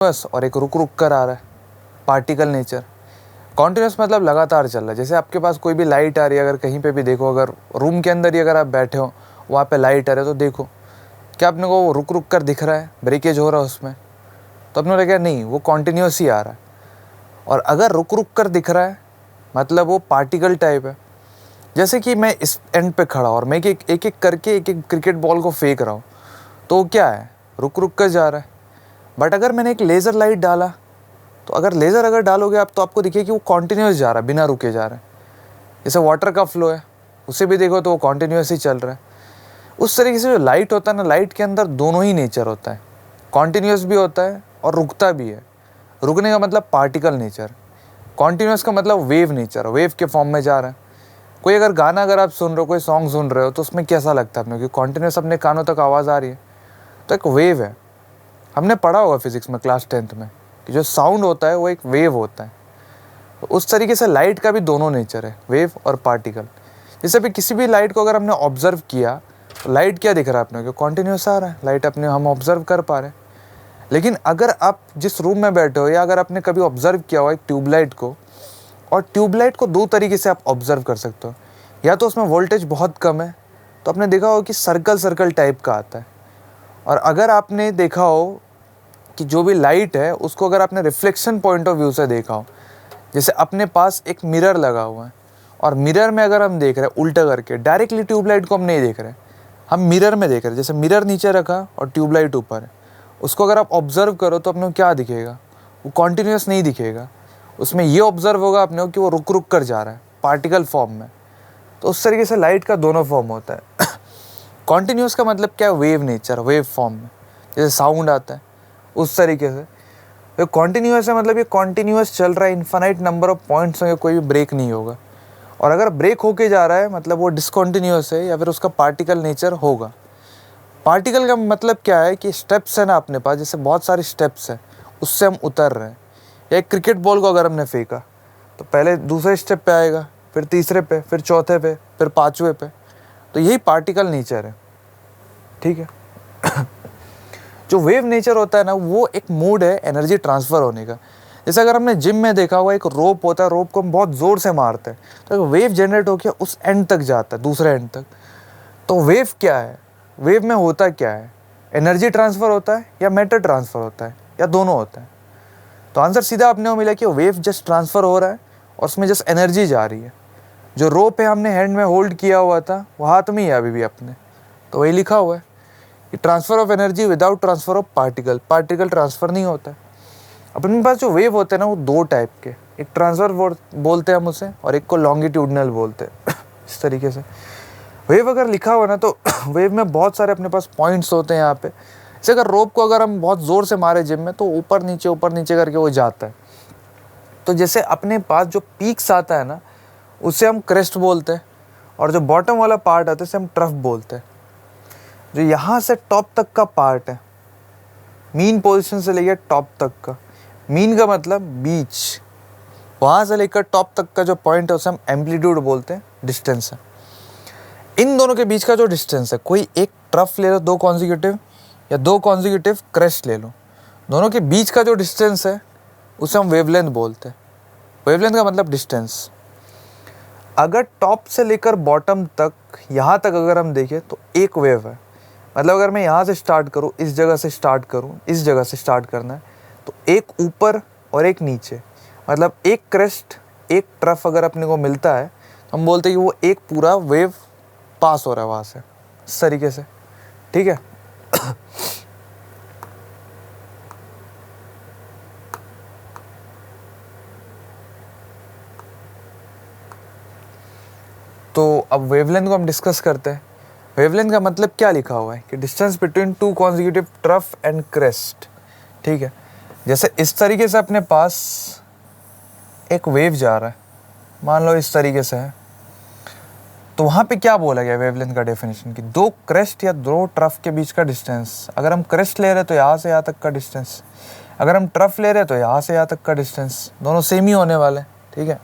बस, और एक रुक रुक कर आ रहा है, पार्टिकल नेचर। कॉन्टिन्यूस मतलब लगातार चल रहा है। जैसे आपके पास कोई भी लाइट आ रही है, अगर कहीं पे भी देखो, अगर रूम के अंदर ही अगर आप बैठे हो, वहाँ पे लाइट आ रही है, तो देखो क्या अपने को वो रुक रुक कर दिख रहा है, ब्रेकेज हो रहा है उसमें? तो अपने लगा नहीं, वो कॉन्टिन्यूस ही आ रहा है। और अगर रुक रुक कर दिख रहा है मतलब वो पार्टिकल टाइप है। जैसे कि मैं इस एंड पे खड़ा और मैं एक एक करके एक एक क्रिकेट बॉल को फेंक रहा हूँ, तो वो क्या है, रुक रुक कर जा रहा है। बट अगर मैंने एक लेज़र लाइट डाला, तो अगर लेज़र अगर डालोगे आप, तो आपको दिखे कि वो कॉन्टिन्यूस जा रहा है, बिना रुके जा रहा है। जैसे वाटर का फ्लो है, उसे भी देखो तो वो कॉन्टिन्यूस ही चल रहा है। उस तरीके से जो लाइट होता है ना, लाइट के अंदर दोनों ही नेचर होता है, कॉन्टिन्यूस भी होता है और रुकता भी है। रुकने का मतलब पार्टिकल नेचर, कॉन्टिन्यूस का मतलब वेव नेचर, वेव के फॉर्म में जा रहा है। कोई अगर गाना अगर आप सुन रहे हो, कोई सॉन्ग सुन रहे हो, तो उसमें कैसा लगता है अपने, कि कॉन्टिन्यूस अपने कानों तक आवाज़ आ रही है, तो एक वेव है। हमने पढ़ा होगा फिजिक्स में क्लास 10th में कि जो साउंड होता है वो एक वेव होता है। तो उस तरीके से लाइट का भी दोनों नेचर है, वेव और पार्टिकल। जैसे भी किसी भी लाइट को अगर हमने ऑब्जर्व किया, तो लाइट क्या दिख रहा है अपने को, कॉन्टिन्यूस आ रहा है, लाइट अपने हम ऑब्जर्व कर पा रहे हैं। लेकिन अगर आप जिस रूम में बैठे हो, या अगर आपने कभी ऑब्जर्व किया हो एक ट्यूबलाइट को, और ट्यूबलाइट को दो तरीके से आप ऑब्जर्व कर सकते हो। या तो उसमें वोल्टेज बहुत कम है, तो आपने देखा हो कि सर्कल सर्कल टाइप का आता है। और अगर आपने देखा हो कि जो भी लाइट है उसको अगर आपने रिफ्लेक्शन पॉइंट ऑफ व्यू से देखा हो, जैसे अपने पास एक मिरर लगा हुआ है, और मिरर में अगर हम देख रहे हैं उल्टा करके, डायरेक्टली ट्यूबलाइट को हम नहीं देख रहे, हम मिरर में देख रहे हैं। जैसे मिरर नीचे रखा और ट्यूबलाइट ऊपर है, उसको अगर आप ऑब्जर्व करो तो अपने को क्या दिखेगा, वो कॉन्टिन्यूस नहीं दिखेगा। उसमें ये ऑब्जर्व होगा अपने को कि वो रुक रुक कर जा रहा है, पार्टिकल फॉर्म में। तो उस तरीके से लाइट का दोनों फॉर्म होता है। कॉन्टिन्यूस का मतलब क्या है, वेव नेचर, वेव फॉर्म में, जैसे साउंड आता है उस तरीके से। तो कॉन्टिन्यूस है मतलब ये कॉन्टिन्यूस चल रहा है, इन्फाइनाइट नंबर ऑफ पॉइंट्स में, कोई भी ब्रेक नहीं होगा। और अगर ब्रेक होके जा रहा है मतलब वो डिसकॉन्टिन्यूस है, या फिर उसका पार्टिकल नेचर होगा। पार्टिकल का मतलब क्या है कि स्टेप्स है ना अपने पास, जैसे बहुत सारे स्टेप्स हैं, उससे हम उतर रहे हैं। या एक क्रिकेट बॉल को अगर हमने फेंका, तो पहले दूसरे स्टेप पे आएगा, फिर तीसरे पे, फिर चौथे पे, फिर पाँचवें पे। तो यही पार्टिकल नेचर है, ठीक है। जो वेव नेचर होता है ना, वो एक मोड है एनर्जी ट्रांसफ़र होने का। जैसे अगर हमने जिम में देखा हुआ, एक रोप होता है, रोप को हम बहुत ज़ोर से मारते हैं, तो एक वेव जनरेट होकर उस एंड तक जाता है, दूसरे एंड तक। तो वेव क्या है, वेव में होता क्या है, एनर्जी ट्रांसफ़र होता है या मैटर ट्रांसफ़र होता है, या दोनों होता है? तो आंसर सीधा अपने को मिला कि वेव जस्ट ट्रांसफ़र हो रहा है और उसमें जस्ट एनर्जी जा रही है। जो रोप है हमने हैंड में होल्ड किया हुआ था, वो हाथ में ही है अभी भी अपने, तो वही लिखा हुआ है कि transfer of energy without transfer of particle, particle transfer नहीं होता है। अपने पास जो वेव होते हैं ना, वो दो टाइप के, एक ट्रांसफ़र बोलते हैं हम उसे, और एक को लॉन्गिट्यूडनल बोलते हैं। इस तरीके से वेव अगर लिखा हुआ ना, तो वेव में बहुत सारे अपने पास पॉइंट्स होते हैं यहाँ पे। जैसे अगर रोप को अगर हम बहुत ज़ोर से मारे जिम में, तो ऊपर नीचे करके वो जाता है। तो जैसे अपने पास जो पीक्स आता है ना, उसे हम क्रेस्ट बोलते हैं, और जो बॉटम वाला पार्ट आता है उसे हम ट्रफ बोलते हैं। जो यहाँ से टॉप तक का पार्ट है, मीन पोजीशन से लेकर टॉप तक का, मीन का मतलब बीच, वहाँ से लेकर टॉप तक का जो पॉइंट है उसे हम एम्पलीट्यूड बोलते हैं, डिस्टेंस है। इन दोनों के बीच का जो डिस्टेंस है, कोई एक ट्रफ ले लो दो कॉन्जिक्यूटिव, या दो कॉन्जिक्यूटिव क्रेस्ट ले लो, दोनों के बीच का जो डिस्टेंस है उसे हम वेवलेंथ बोलते हैं। वेवलेंथ का मतलब डिस्टेंस। अगर टॉप से लेकर बॉटम तक, यहाँ तक अगर हम देखें, तो एक वेव है। मतलब अगर मैं यहाँ से स्टार्ट करूँ, इस जगह से स्टार्ट करूँ, इस जगह से स्टार्ट करना है, तो एक ऊपर और एक नीचे, मतलब एक क्रेस्ट एक ट्रफ अगर अपने को मिलता है, तो हम बोलते हैं कि वो एक पूरा वेव पास हो रहा है वहाँ से, इस तरीके से, ठीक है। तो अब वेवलेंथ को हम डिस्कस करते हैं। वेवलेंथ का मतलब क्या लिखा हुआ है कि distance between two consecutive trough and crest, ठीक है। जैसे इस तरीके से अपने पास एक वेव जा रहा है, मान लो इस तरीके से है, तो वहाँ पे क्या बोला गया वेवलेंथ का डेफिनेशन कि दो क्रेस्ट या दो ट्रफ के बीच का डिस्टेंस। अगर हम क्रेस्ट ले रहे हैं तो यहाँ से यहाँ तक का डिस्टेंस, अगर हम ट्रफ ले रहे हैं तो यहाँ से यहाँ तक का डिस्टेंस, दोनों सेम ही होने वाले, ठीक है।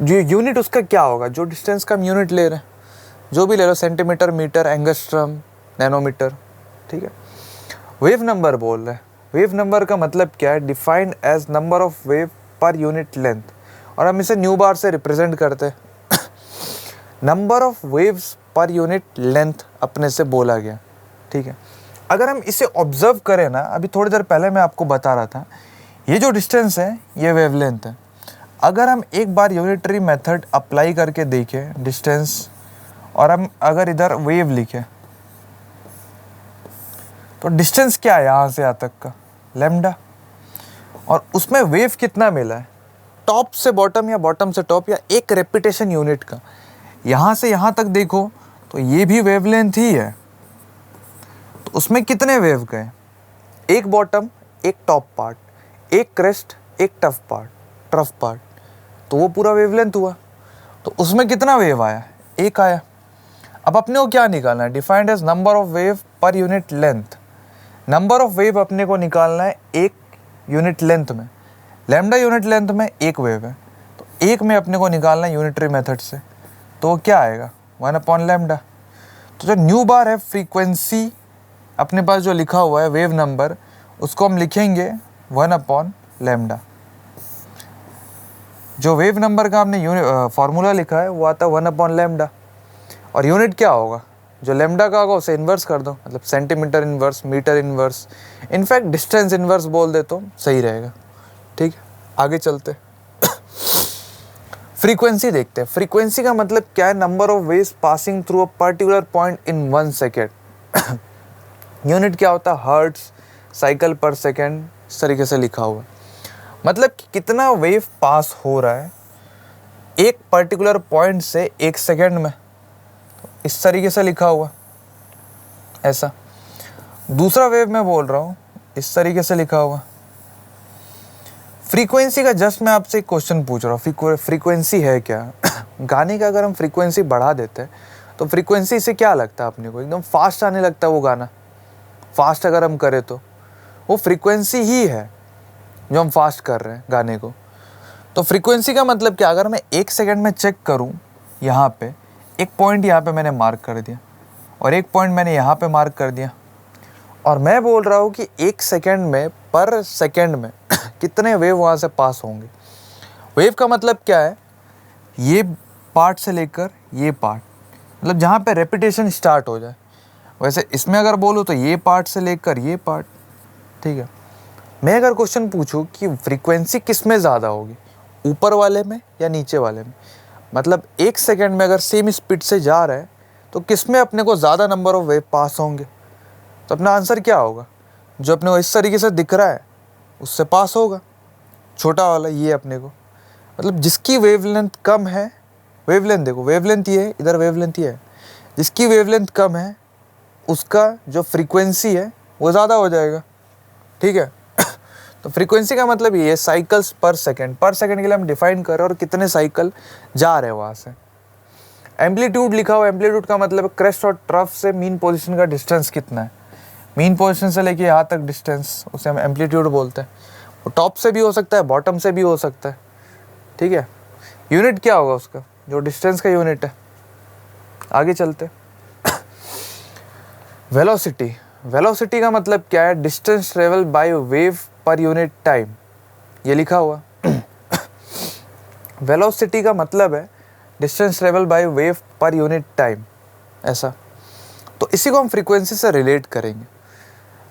जो यूनिट उसका क्या होगा, जो डिस्टेंस का हम यूनिट ले रहे हैं, जो भी ले लो, सेंटीमीटर, मीटर, एंगस्ट्रम, नैनोमीटर, ठीक है। वेव नंबर बोल रहे हैं, वेव नंबर का मतलब क्या है, defined as number of wave per unit length, और हम इसे न्यू बार से रिप्रेजेंट करते हैं। Number of waves per unit length अपने से बोला गया, ठीक है। अगर हम इसे ऑब्जर्व करें ना, अभी थोड़ी देर पहले मैं आपको बता रहा था, ये जो डिस्टेंस है ये वेवलेंथ है। अगर हम एक बार यूनिटरी मेथड अप्लाई करके देखें डिस्टेंस, और हम अगर इधर वेव लिखें, तो डिस्टेंस क्या है यहाँ से यहाँ तक का, लैम्डा, और उसमें वेव कितना मिला है, टॉप से बॉटम या बॉटम से टॉप, या एक रेपिटेशन यूनिट का। यहाँ से यहाँ तक देखो तो ये भी वेवलेंथ ही है, तो उसमें कितने वेव गए, एक बॉटम एक टॉप पार्ट, एक क्रेस्ट एक ट्रफ पार्ट, तो वो पूरा वेवलेंथ हुआ। तो उसमें कितना वेव आया, एक आया। अब अपने को क्या निकालना है, defined as number of wave per unit length. Number of wave अपने को निकालना है एक यूनिट लेंथ में, लैम्डा यूनिट लेंथ में एक वेव है, तो एक में अपने को निकालना है यूनिटरी मेथड से, तो क्या आएगा 1/λ। तो जो न्यू बार है फ्रीक्वेंसी अपने पास जो लिखा हुआ है वेव नंबर, उसको हम लिखेंगे 1/λ। जो वेव नंबर का हमने फार्मूला लिखा है वो आता है 1/λ, और यूनिट क्या होगा, जो लैम्डा का होगा उसे इन्वर्स कर दो, मतलब centimetre inverse, metre inverse, in fact distance inverse बोल दे तो सही रहेगा, ठीक है। आगे चलते फ्रीक्वेंसी देखते हैं। फ्रीक्वेंसी का मतलब क्या है, number of waves passing through a particular point in 1 second. Unit क्या होता है, हर्ट्स, साइकिल पर सेकेंड, इस तरीके से लिखा हुआ है। मतलब कि कितना वेव पास हो रहा है एक पर्टिकुलर पॉइंट से एक सेकेंड में, इस तरीके से लिखा हुआ ऐसा। दूसरा वेव मैं बोल रहा हूँ, इस तरीके से लिखा हुआ। फ्रीक्वेंसी का जस्ट मैं आपसे एक क्वेश्चन पूछ रहा हूँ, फ्रीक्वेंसी है क्या। गाने का अगर हम फ्रीक्वेंसी बढ़ा देते हैं तो फ्रीक्वेंसी से क्या लगता है अपने को, एकदम फास्ट आने लगता है वो गाना। फास्ट अगर हम करें तो वो फ्रीक्वेंसी ही है जो हम फास्ट कर रहे हैं गाने को। तो फ्रीक्वेंसी का मतलब क्या, अगर मैं एक सेकंड में चेक करूं, यहाँ पे एक पॉइंट यहाँ पे मैंने मार्क कर दिया और एक पॉइंट मैंने यहाँ पे मार्क कर दिया, और मैं बोल रहा हूँ कि एक सेकंड में पर सेकंड में कितने वेव वहाँ से पास होंगे। वेव का मतलब क्या है, ये पार्ट से लेकर ये पार्ट, मतलब जहाँ पे रेपिटेशन स्टार्ट हो जाए। वैसे इसमें अगर बोलूँ तो ये पार्ट से लेकर ये पार्ट, ठीक है। मैं अगर क्वेश्चन पूछूं कि फ्रीक्वेंसी किस में ज़्यादा होगी, ऊपर वाले में या नीचे वाले में, मतलब एक सेकंड में अगर सेम स्पीड से जा रहा है तो किस में अपने को ज़्यादा नंबर ऑफ वेव पास होंगे, तो अपना आंसर क्या होगा, जो अपने को इस तरीके से दिख रहा है उससे पास होगा, छोटा वाला ये अपने को। मतलब जिसकी वेवलेंथ कम है, वेवलेंथ देखो, वेवलेंथ ये है, इधर वेवलेंथ ये है, जिसकी वेवलेंथ कम है उसका जो फ्रीक्वेंसी है वो ज़्यादा हो जाएगा, ठीक है। तो फ्रीक्वेंसी का मतलब ये है साइकिल्स पर सेकंड के लिए हम डिफाइन कर रहे हैं और कितने साइकिल जा रहे हैं वहाँ से। एम्पलीट्यूड लिखा हुआ, एम्पलीट्यूड का मतलब क्रेस्ट और ट्रफ से मीन पोजीशन का डिस्टेंस कितना है, मीन पोजीशन से लेके यहाँ तक डिस्टेंस, उसे हम एम्पलीट्यूड बोलते हैं। वो टॉप से भी हो सकता है, बॉटम से भी हो सकता है, ठीक है। यूनिट क्या होगा उसका, जो डिस्टेंस का यूनिट है। आगे चलते वेलोसिटी। वेलोसिटी का मतलब क्या है, distance travel by wave per unit time, ये लिखा हुआ। वेलोसिटी का मतलब है distance travel by wave per unit time, ऐसा। तो इसी को हम फ्रीक्वेंसी से रिलेट करेंगे।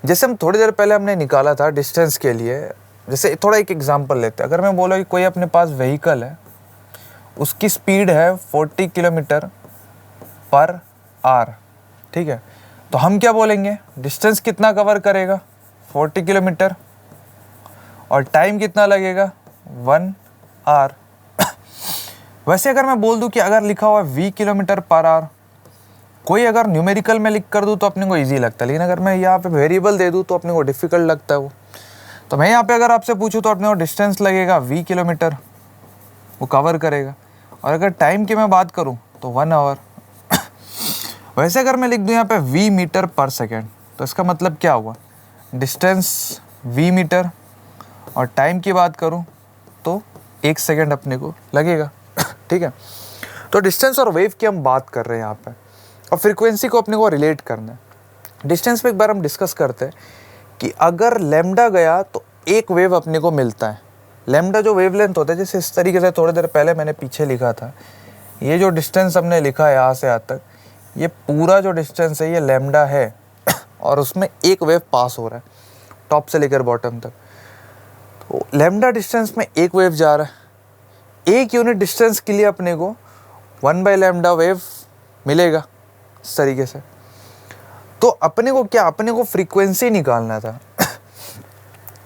जैसे हम थोड़ी देर पहले हमने निकाला था डिस्टेंस के लिए, जैसे थोड़ा एक एग्जांपल लेते हैं। अगर मैं बोला कि कोई अपने पास व्हीकल है, उसकी स्पीड है 40 किलोमीटर पर आवर, ठीक है, तो हम क्या बोलेंगे, डिस्टेंस कितना कवर करेगा 40 किलोमीटर, और टाइम कितना लगेगा 1 आवर। वैसे अगर मैं बोल दूं कि अगर लिखा हुआ 20 किलोमीटर पर आवर, कोई अगर न्यूमेरिकल में लिख कर दूं तो अपने को इजी लगता है, लेकिन अगर मैं यहाँ पे वेरिएबल दे दूं तो अपने को डिफ़िकल्ट लगता है वो। तो मैं यहाँ पे अगर आपसे पूछूं तो अपने को डिस्टेंस लगेगा 20 किलोमीटर, वो कवर करेगा, और अगर टाइम की मैं बात करूँ तो 1 आवर। वैसे अगर मैं लिख दूँ यहाँ पे v मीटर पर सेकेंड, तो इसका मतलब क्या हुआ, डिस्टेंस v मीटर, और टाइम की बात करूँ तो 1 सेकेंड अपने को लगेगा, ठीक है। तो डिस्टेंस और वेव की हम बात कर रहे हैं यहाँ पे, और फ्रीक्वेंसी को अपने को रिलेट करना है। डिस्टेंस पे एक बार हम डिस्कस करते हैं कि अगर लैम्डा गया तो एक वेव अपने को मिलता है। लैम्डा जो वेवलेंथ होता है, जैसे इस तरीके से थोड़ी देर पहले मैंने पीछे लिखा था, ये जो डिस्टेंस हमने लिखा है यहाँ से यहाँ तक, ये पूरा जो डिस्टेंस है ये लैम्डा है और उसमें एक वेव पास हो रहा है टॉप से लेकर बॉटम तक। तो लैम्डा डिस्टेंस में एक वेव जा रहा है, एक यूनिट डिस्टेंस के लिए अपने को 1/λ वेव मिलेगा इस तरीके से। तो अपने को क्या, अपने को फ्रीक्वेंसी निकालना था।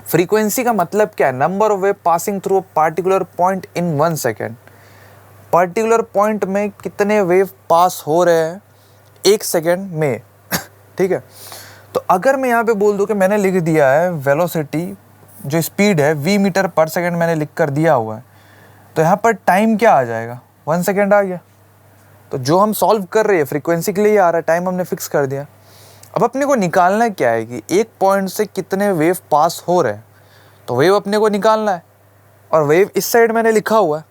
फ्रीक्वेंसी का मतलब क्या है, number of wave passing through a particular point in 1 second. Particular point में कितने वेव पास हो रहे हैं 1 सेकेंड में। ठीक है, तो अगर मैं यहाँ पे बोल दूँ कि मैंने लिख दिया है वेलोसिटी, जो स्पीड है v मीटर पर सेकेंड मैंने लिख कर दिया हुआ है, तो यहाँ पर टाइम क्या आ जाएगा, 1 सेकेंड आ गया। तो जो हम सॉल्व कर रहे हैं फ्रीक्वेंसी के लिए ही आ रहा है, टाइम हमने फिक्स कर दिया। अब अपने को निकालना क्या है कि एक पॉइंट से कितने वेव पास हो रहे हैं, तो वेव अपने को निकालना है और वेव इस साइड मैंने लिखा हुआ है,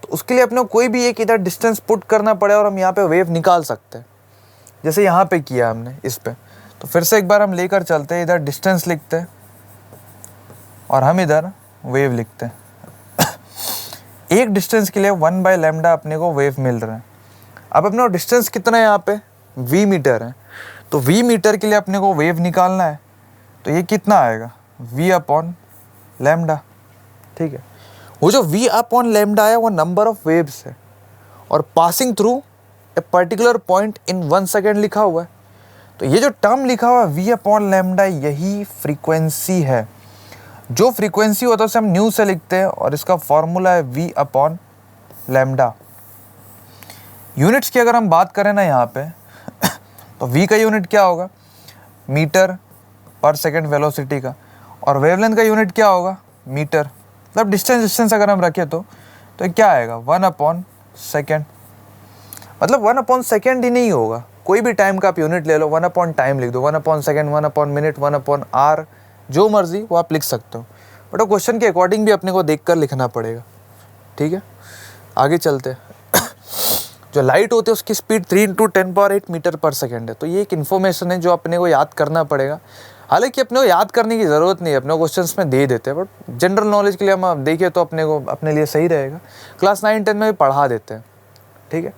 तो उसके लिए अपने को कोई भी एक इधर डिस्टेंस पुट करना पड़े और हम यहाँ पे वेव निकाल सकते हैं। जैसे यहाँ पे किया हमने इस पे, तो फिर से एक बार हम लेकर चलते हैं, इधर डिस्टेंस लिखते हैं और हम इधर वेव लिखते हैं। एक डिस्टेंस के लिए 1/λ अपने को वेव मिल रहा है। अब अपने को डिस्टेंस कितना है यहाँ पे, v मीटर है, तो v मीटर के लिए अपने को वेव निकालना है, तो ये कितना आएगा, v/λ। ठीक है, वो जो v/λ है वो नंबर ऑफ वेव्स है और passing through a particular point in 1 second लिखा हुआ है। तो ये जो टर्म लिखा हुआ है v/λ, यही फ्रीक्वेंसी है। जो फ्रीक्वेंसी होता है उसे हम न्यू से लिखते हैं और इसका फॉर्मूला है v/λ। यूनिट्स की अगर हम बात करें ना यहाँ पे, तो v का यूनिट क्या होगा, मीटर पर सेकेंड वेलोसिटी का, और वेवलेंथ का यूनिट क्या होगा, मीटर। मतलब डिस्टेंस अगर हम रखें तो ये क्या आएगा, 1/सेकेंड। मतलब 1/सेकेंड ही नहीं होगा, कोई भी टाइम का आप यूनिट ले लो, 1/टाइम लिख दो, 1/सेकेंड, 1/मिनट, 1/आवर, जो मर्जी वो आप लिख सकते हो, बट वो क्वेश्चन के अकॉर्डिंग भी अपने को देख कर लिखना पड़ेगा। ठीक है, आगे चलते हैं। जो लाइट होती है उसकी स्पीड 3 × 10⁸ मीटर पर सेकेंड है। तो ये एक इन्फॉर्मेशन है जो अपने को याद करना पड़ेगा। हालांकि अपने को याद करने की ज़रूरत नहीं है, अपने को क्वेश्चंस में दे देते हैं, बट जनरल नॉलेज के लिए हम देखें तो अपने लिए सही रहेगा। क्लास 9-10 में भी पढ़ा देते हैं। ठीक है,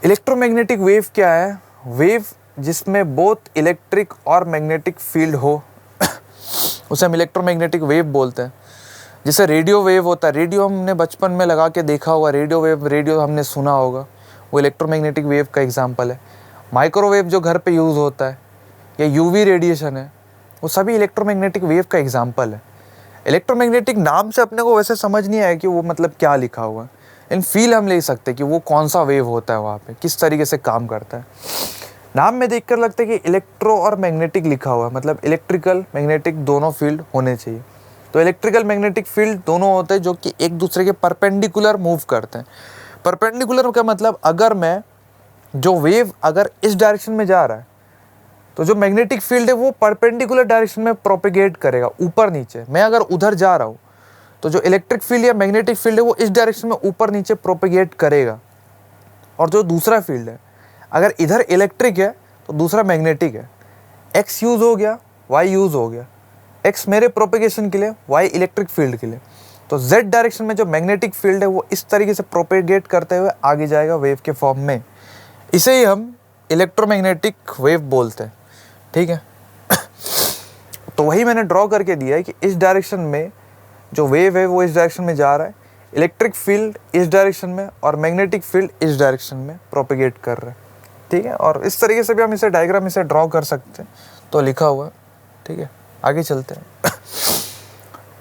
इलेक्ट्रोमैग्नेटिक वेव क्या है, वेव जिसमें बोथ इलेक्ट्रिक और मैग्नेटिक फील्ड हो उसे हम इलेक्ट्रोमैग्नेटिक वेव बोलते हैं। जैसे रेडियो वेव होता है, रेडियो हमने बचपन में लगा के देखा होगा, रेडियो वेव, रेडियो हमने सुना होगा, वो इलेक्ट्रोमैग्नेटिक वेव का एग्जांपल है। माइक्रोवेव जो घर पे यूज़ होता है, या यूवी रेडिएशन है, वो सभी इलेक्ट्रोमैग्नेटिक वेव का एग्जांपल है। इलेक्ट्रोमैग्नेटिक नाम से अपने को वैसे समझ नहीं आया कि वो मतलब क्या लिखा हुआ है, इन फील हम ले सकते हैं कि वो कौन सा वेव होता है, वहाँ पे किस तरीके से काम करता है। नाम में देखकर लगता है कि इलेक्ट्रो और मैग्नेटिक लिखा हुआ है, मतलब इलेक्ट्रिकल मैग्नेटिक दोनों फील्ड होने चाहिए। तो इलेक्ट्रिकल मैग्नेटिक फील्ड दोनों होते हैं जो कि एक दूसरे के परपेंडिकुलर मूव करते हैं। परपेंडिकुलर का मतलब अगर मैं जो वेव अगर इस डायरेक्शन में जा रहा है, तो जो मैग्नेटिक फील्ड है वो परपेंडिकुलर डायरेक्शन में प्रोपेगेट करेगा, ऊपर नीचे। मैं अगर उधर जा रहा हूँ तो जो इलेक्ट्रिक फील्ड या मैग्नेटिक फील्ड है वो इस डायरेक्शन में ऊपर नीचे प्रोपेगेट करेगा। और जो दूसरा फील्ड है, अगर इधर इलेक्ट्रिक है तो दूसरा मैग्नेटिक है। एक्स यूज़ हो गया, वाई यूज़ हो गया। एक्स मेरे प्रोपेगेशन के लिए, वाई इलेक्ट्रिक फील्ड के लिए। तो जेड डायरेक्शन में जो मैग्नेटिक फील्ड है वो इस तरीके से प्रोपेगेट करते हुए आगे जाएगा वेव के फॉर्म में। इसे ही हम इलेक्ट्रोमैग्नेटिक वेव बोलते हैं। ठीक है, तो वही मैंने ड्रॉ करके दिया है कि इस डायरेक्शन में जो वेव है वो इस डायरेक्शन में जा रहा है, इलेक्ट्रिक फील्ड इस डायरेक्शन में और मैग्नेटिक फील्ड इस डायरेक्शन में प्रोपेगेट कर रहा है। ठीक है, और इस तरीके से भी हम इसे डायग्राम इसे ड्रॉ कर सकते हैं, तो लिखा हुआ है। ठीक है, आगे चलते हैं।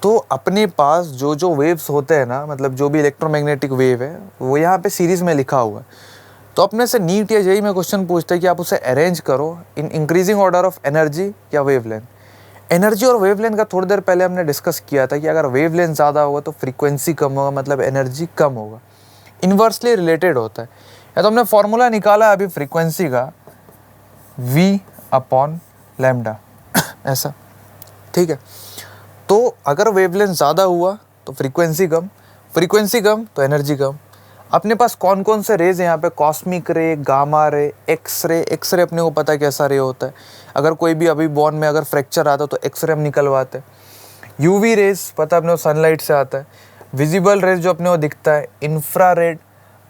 तो अपने पास जो जो वेव्स होते हैं ना, मतलब जो भी इलेक्ट्रोमैग्नेटिक वेव है वो यहाँ पे सीरीज़ में लिखा हुआ है। तो अपने से नीट या जेईई में क्वेश्चन पूछते हैं कि आप उसे अरेंज करो in increasing order of energy या वेवलेंथ। एनर्जी और वेवलेंथ का थोड़ी देर पहले हमने डिस्कस किया था कि अगर वेवलेंथ ज़्यादा होगा तो फ्रीक्वेंसी कम होगा, मतलब एनर्जी कम होगा। इन्वर्सली रिलेटेड होता है। या तो हमने फॉर्मूला निकाला अभी फ्रीक्वेंसी का, v/λ ऐसा। ठीक है, तो अगर वेवलेंथ ज़्यादा हुआ तो फ्रीक्वेंसी कम तो एनर्जी कम। अपने पास कौन कौन से रेज हैं यहाँ पे, कॉस्मिक रे, gamma ray, X ray. X ray अपने को पता है कैसा रे होता है। अगर कोई भी अभी बॉर्न में अगर फ्रैक्चर आता तो एक्सरे हम निकलवाते हैं। यूवी रेज पता अपने को सनलाइट से आता है। विजिबल रेज जो अपने को दिखता है, इंफ्रारेड,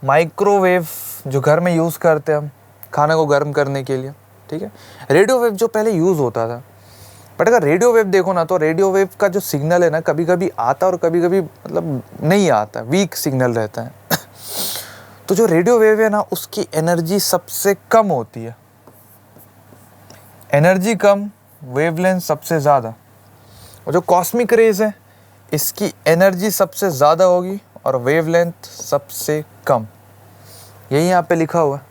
माइक्रोवेव जो घर में यूज़ करते हैं हम खाना को गर्म करने के लिए, ठीक है। रेडियो वेव जो पहले यूज़ होता था, बट अगर रेडियो वेव देखो ना तो रेडियो वेव का जो सिग्नल है ना कभी कभी आता और कभी कभी मतलब नहीं आता, वीक सिग्नल रहता है। तो जो रेडियो वेव है ना उसकी एनर्जी सबसे कम होती है, एनर्जी कम, वेवलेंथ सबसे ज़्यादा। और जो कॉस्मिक रेज है इसकी एनर्जी सबसे ज़्यादा होगी और वेवलेंथ सबसे कम। यही यहाँ पे लिखा हुआ है।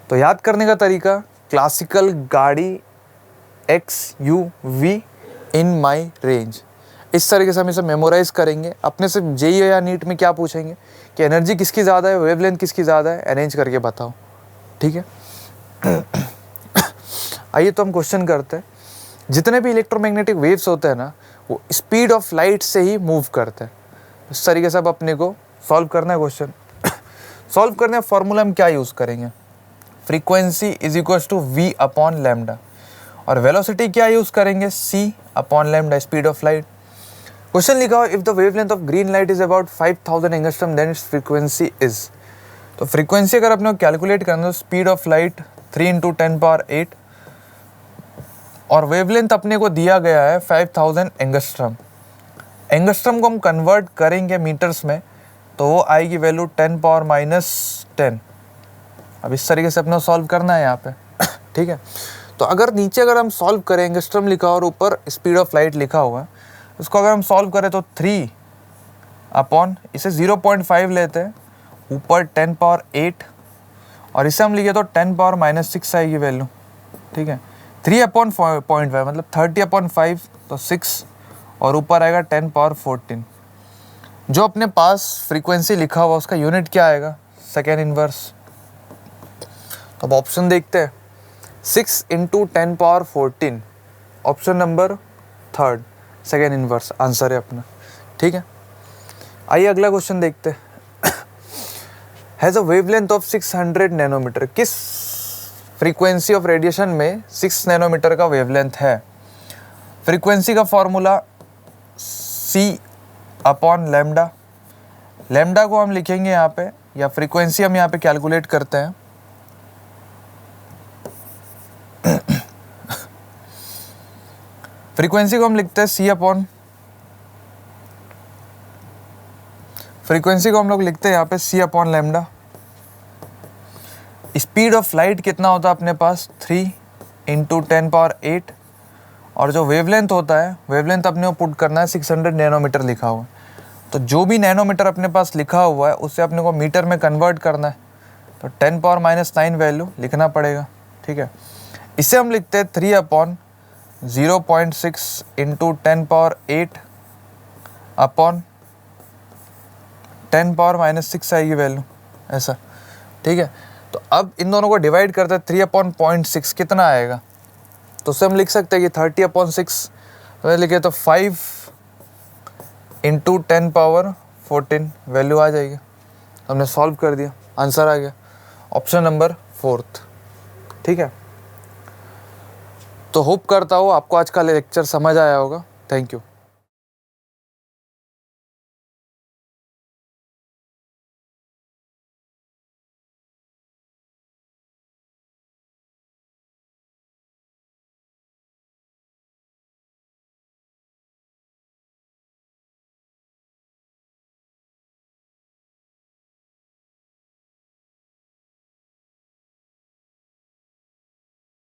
तो याद करने का तरीका, क्लासिकल गाड़ी XUV इन माई रेंज, इस तरीके से हम इसे मेमोराइज करेंगे। अपने से जेईई या नीट में क्या पूछेंगे कि एनर्जी किसकी ज़्यादा है, वेवलेंथ किसकी ज़्यादा है, अरेंज करके बताओ, ठीक है। आइए तो हम क्वेश्चन करते हैं। जितने भी इलेक्ट्रोमैग्नेटिक वेव्स होते हैं ना वो स्पीड ऑफ लाइट से ही मूव करते हैं। इस तरीके से अब अपने को सॉल्व करना है क्वेश्चन। सॉल्व करने का फॉर्मूला हम क्या यूज़ करेंगे, frequency is equals to V upon lambda, और वेलोसिटी क्या यूज़ करेंगे, C upon lambda, speed of light. Question लिखा हो if the wavelength of green light is about 5000 angstrom then its frequency is. तो frequency अगर अपने को कैलकुलेट करना तो स्पीड ऑफ लाइट 3 × 10⁸, और वेवलेंथ अपने को दिया गया है 5000 एंगस्ट्रॉम। एंगस्ट्रॉम को हम कन्वर्ट करेंगे मीटर्स में तो वो आएगी वैल्यू 10⁻10। अब इस तरीके से अपना सॉल्व करना है यहाँ पे, ठीक है। तो अगर नीचे अगर हम सॉल्व करें, एंगस्ट्रॉम लिखा और ऊपर स्पीड ऑफ लाइट लिखा हुआ है, उसको अगर हम सॉल्व करें तो 3 अपॉन इसे 0.5 लेते हैं, ऊपर 10⁸, और इसे हम लिखे तो 10⁻6 आएगी वैल्यू, ठीक है। 3 अपॉन 0.5 मतलब 30/5 तो 6, और ऊपर आएगा 10⁻14। जो अपने पास फ्रीक्वेंसी लिखा हुआ उसका यूनिट क्या आएगा, सेकेंड इनवर्स। तो अब ऑप्शन देखते हैं, 6 × 10⁻14, option number 3 second inverse answer है अपना, ठीक है। आइए अगला क्वेश्चन देखते हैं। Has a wavelength of 600 nanometre, किस फ्रीक्वेंसी ऑफ रेडिएशन में 6 नैनोमीटर का वेवलेंथ है। फ्रीक्वेंसी का formula C upon lambda, lambda को हम लिखेंगे यहाँ पे, या फ्रीक्वेंसी हम यहाँ पे कैलकुलेट करते हैं। फ्रीक्वेंसी को हम लिखते हैं C अपॉन, फ्रीक्वेंसी को हम लोग लिखते हैं यहाँ पे C upon lambda. Speed of light कितना होता है अपने पास, 3 × 10⁸, और जो वेवलेंथ होता है, वेवलेंथ अपने को पुट करना है 600 नैनोमीटर लिखा हुआ है। तो जो भी नैनोमीटर अपने पास लिखा हुआ है उससे अपने को मीटर में कन्वर्ट करना है, तो 10⁻9 वैल्यू लिखना पड़ेगा, ठीक है। इसे हम लिखते हैं 3 अपॉन 0.6 × 10⁸ अपॉन 10⁻6 आएगी वैल्यू, ऐसा, ठीक है। तो अब इन दोनों को डिवाइड करते हैं, 3 अपॉन 0.6 कितना आएगा, तो उसे हम लिख सकते हैं कि 30/6, लिखे तो 5 × 10⁻14 वैल्यू आ जाएगी। हमने सॉल्व कर दिया, आंसर आ गया, ऑप्शन नंबर 4, ठीक है। तो होप करता हूँ आपको आज का लेक्चर समझ आया होगा। Thank you.